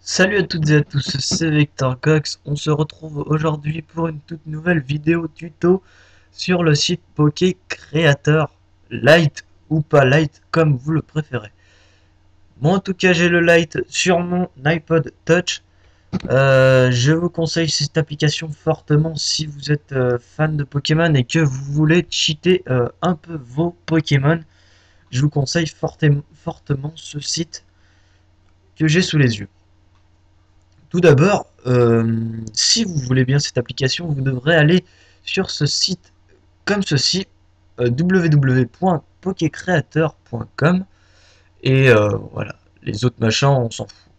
Salut à toutes et à tous, c'est Vector Cox. On se retrouve aujourd'hui pour une toute nouvelle vidéo tuto sur le site Poké Creator, Lite ou pas Lite comme vous le préférez. Moi en tout cas j'ai le Lite sur mon iPod Touch. Je vous conseille cette application fortement si vous êtes fan de Pokémon et que vous voulez cheater un peu vos Pokémon. Je vous conseille fortement ce site que j'ai sous les yeux. Tout d'abord, si vous voulez bien cette application, vous devrez aller sur ce site comme ceci, www.pokecreator.com et voilà, les autres machins, on s'en fout.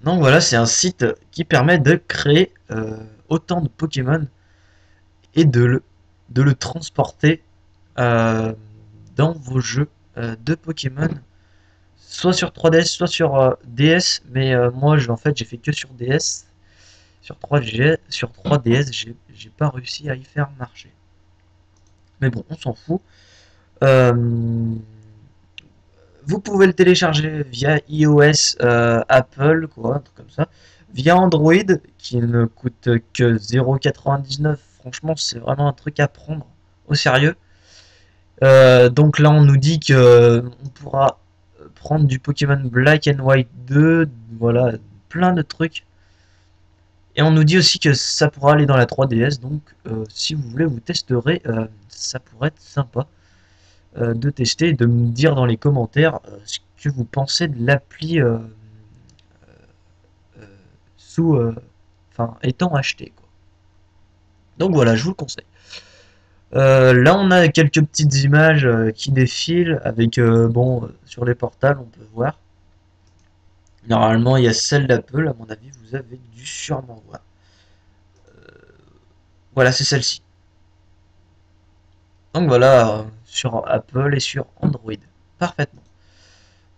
Donc voilà, c'est un site qui permet de créer autant de Pokémon et de le transporter euh, dans vos jeux de Pokémon, soit sur 3DS, soit sur DS, mais moi en fait j'ai fait que sur DS. Sur 3DS, j'ai pas réussi à y faire marcher. Mais bon, on s'en fout. Euh, Vous pouvez le télécharger via iOS, Apple, quoi, un truc comme ça. Via Android, qui ne coûte que 0,99. Franchement, c'est vraiment un truc à prendre au sérieux. Donc là, on nous dit que on pourra prendre du Pokémon Black and White 2, voilà, plein de trucs. Et on nous dit aussi que ça pourra aller dans la 3DS, donc si vous voulez, vous testerez, ça pourrait être sympa de tester et de me dire dans les commentaires ce que vous pensez de l'appli euh, sous, enfin, étant acheté, quoi. Donc voilà, je vous le conseille. Là, on a quelques petites images qui défilent avec, bon, sur les portals, on peut voir. Normalement, il y a celle d'Apple, à mon avis, vous avez dû sûrement voir. Voilà, c'est celle-ci. Donc voilà, sur Apple et sur Android. Parfaitement.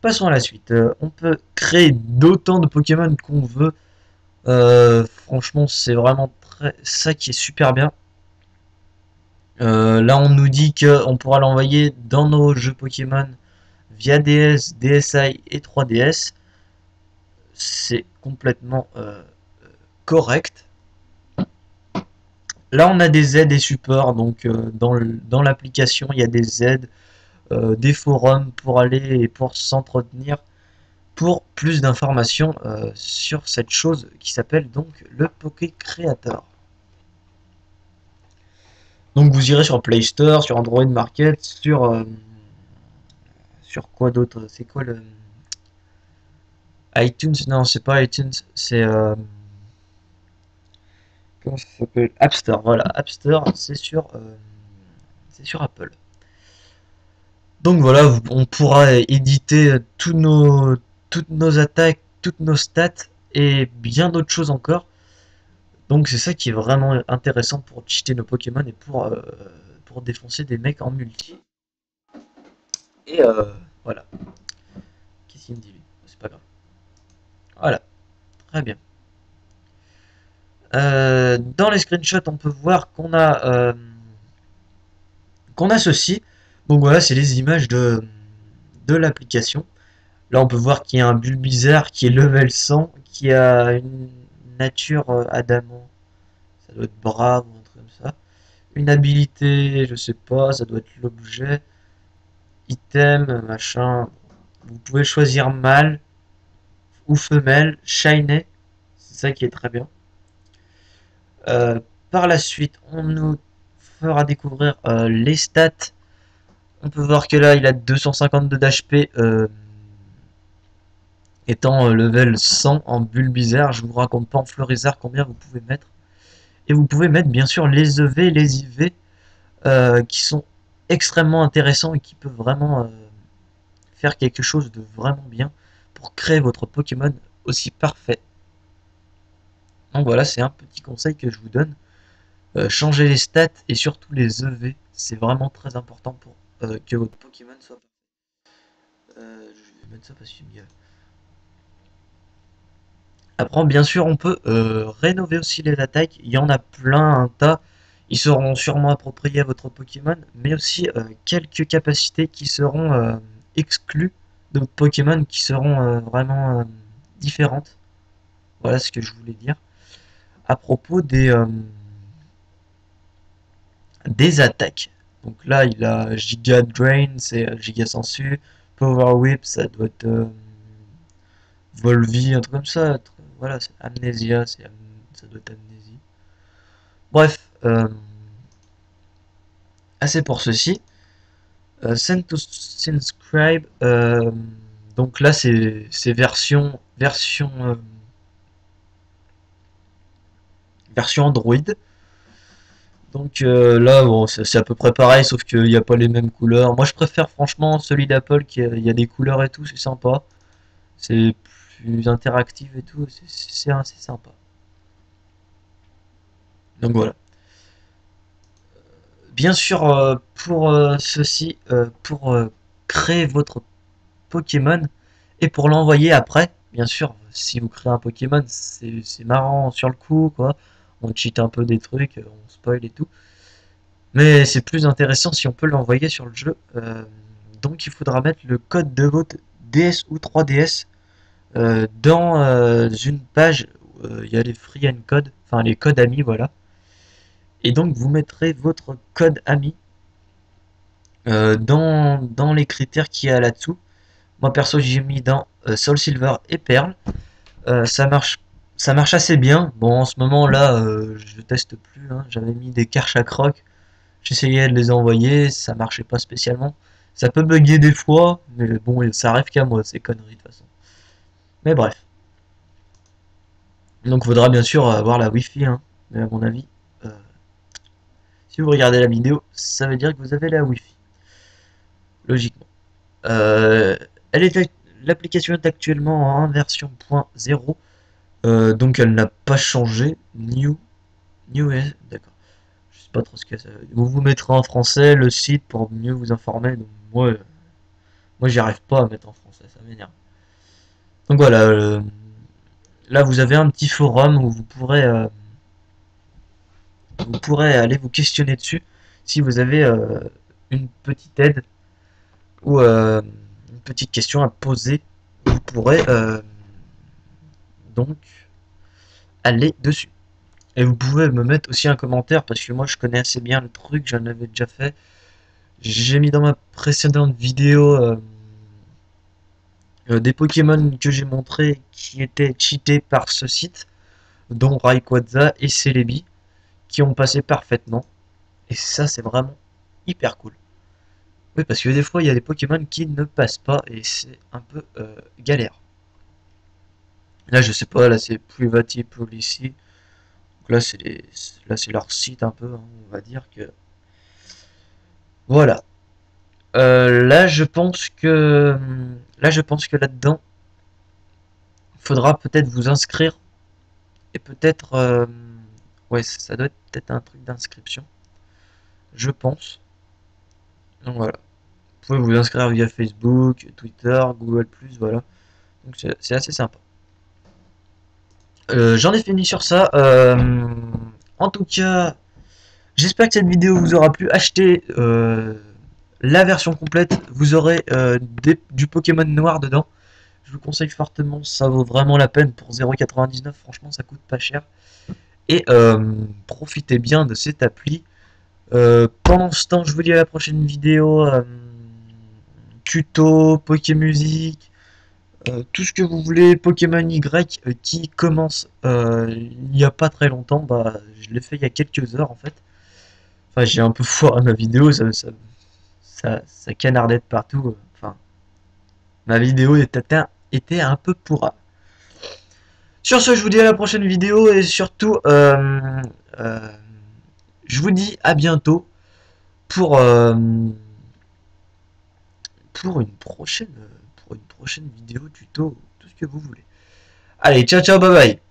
Passons à la suite. On peut créer d'autant de Pokémon qu'on veut. Franchement, c'est vraiment ça qui est super bien. Là, on nous dit qu'on pourra l'envoyer dans nos jeux Pokémon via DS, DSi et 3DS. C'est complètement correct. Là, on a des aides et supports. Donc, dans l'application, il y a des aides, des forums pour aller et pour s'entretenir pour plus d'informations sur cette chose qui s'appelle donc le Poké Creator. Donc vous irez sur Play Store, sur Android Market, sur quoi d'autre? C'est quoi le iTunes? Non, c'est pas iTunes, c'est comment ça s'appelle? App Store. Voilà, App Store, c'est sur Apple. Donc voilà, on pourra éditer toutes nos attaques, toutes nos stats et bien d'autres choses encore. Donc c'est ça qui est vraiment intéressant pour cheater nos Pokémon et pour défoncer des mecs en multi. Et voilà. Qu'est-ce qu'il me dit lui? C'est pas grave. Voilà, très bien. Dans les screenshots, on peut voir qu'on a ceci. Donc voilà, c'est les images de l'application. Là, on peut voir qu'il y a un Bulbizarre qui est level 100, qui a une nature adamant. Ça doit être brave ou un truc comme ça. Une habilité, je sais pas, ça doit être l'objet. Item, machin. Vous pouvez choisir mâle ou femelle, shiny. C'est ça qui est très bien. Euh, Par la suite, on nous fera découvrir les stats. On peut voir que là, il a 252 d'HP, étant level 100 en Bulbizarre. Je vous raconte pas en Fleurizard combien vous pouvez mettre. Et vous pouvez mettre bien sûr les EV, les IV, qui sont extrêmement intéressants et qui peuvent vraiment faire quelque chose de vraiment bien pour créer votre Pokémon aussi parfait. Donc voilà, c'est un petit conseil que je vous donne. Changer les stats et surtout les EV, c'est vraiment très important pour que votre Pokémon soit parfait. Je vais mettre ça parce qu'il me Après, bien sûr, on peut rénover aussi les attaques. Il y en a plein, un tas. Ils seront sûrement appropriés à votre Pokémon, mais aussi quelques capacités qui seront exclues de votre Pokémon, qui seront vraiment différentes. Voilà ce que je voulais dire. À propos des attaques. Donc là, il a Giga Drain, c'est Giga Sensu. Power Whip, ça doit être Volvi, un truc comme ça. Voilà, c'est Amnesia, ça doit être Amnésie. Bref, assez pour ceci. Send to Inscribe, donc là c'est version Android. Donc là bon, c'est à peu près pareil, sauf qu'il n'y a pas les mêmes couleurs. Moi je préfère franchement celui d'Apple il y a des couleurs et tout, c'est sympa. C'est plus interactif et tout, c'est assez sympa. Donc voilà. Bien sûr, pour ceci, pour créer votre Pokémon et pour l'envoyer après, bien sûr, si vous créez un Pokémon, c'est marrant sur le coup, quoi. On cheat un peu des trucs, on spoil et tout. Mais c'est plus intéressant si on peut l'envoyer sur le jeu. Donc il faudra mettre le code de votre DS ou 3DS dans une page où il y a les free and code, enfin les codes amis, voilà. Et donc vous mettrez votre code ami dans les critères qu'il y a là-dessous. Moi perso j'ai mis dans Soul Silver et Perle. Ça marche assez bien. Bon en ce moment là je teste plus, hein. J'avais mis des cartes à croc. J'essayais de les envoyer, ça marchait pas spécialement. Ça peut bugger des fois, mais bon ça arrive qu'à moi ces conneries de toute façon. Mais bref. Donc il faudra bien sûr avoir la Wi-Fi, hein. Mais à mon avis, euh, si vous regardez la vidéo, ça veut dire que vous avez la Wi-Fi. Logiquement. Euh, elle est L'application est actuellement en version 1.0, donc elle n'a pas changé. D'accord. Je sais pas trop ce que ça veut dire. Vous mettrez en français le site pour mieux vous informer. Donc moi j'y arrive pas à mettre en français, ça m'énerve. Donc voilà, là vous avez un petit forum où vous pourrez aller vous questionner dessus si vous avez une petite aide ou une petite question à poser. Vous pourrez donc aller dessus. Et vous pouvez me mettre aussi un commentaire parce que moi je connais assez bien le truc, j'en avais déjà fait. J'ai mis dans ma précédente vidéo des Pokémon que j'ai montré qui étaient cheatés par ce site, dont Rayquaza et Celebi, qui ont passé parfaitement. Et ça c'est vraiment hyper cool. Oui, parce que des fois il y a des Pokémon qui ne passent pas et c'est un peu galère. Là je sais pas, là c'est Privati Policy. Donc là c'est leur site un peu, hein, on va dire que voilà. Là je pense que là-dedans faudra peut-être vous inscrire et peut-être ouais ça doit être peut-être un truc d'inscription, je pense. Donc voilà. Vous pouvez vous inscrire via Facebook, Twitter, Google+, voilà. Donc c'est assez sympa. J'en ai fini sur ça. En tout cas, j'espère que cette vidéo vous aura plu. Achetez la version complète. Vous aurez du Pokémon noir dedans. Je vous conseille fortement. Ça vaut vraiment la peine pour 0,99. Franchement, ça coûte pas cher. Et profitez bien de cette appli. Pendant ce temps, je vous dis à la prochaine vidéo. Tuto, Pokémusique. Tout ce que vous voulez, Pokémon Y qui commence il n'y a pas très longtemps, bah je l'ai fait il y a quelques heures en fait. Enfin j'ai un peu foiré ma vidéo, ça canardait de partout. Enfin ma vidéo était un peu pourra. Sur ce je vous dis à la prochaine vidéo et surtout euh, je vous dis à bientôt pour, euh, pour une prochaine vidéo tuto, tout ce que vous voulez. Allez ciao ciao bye bye.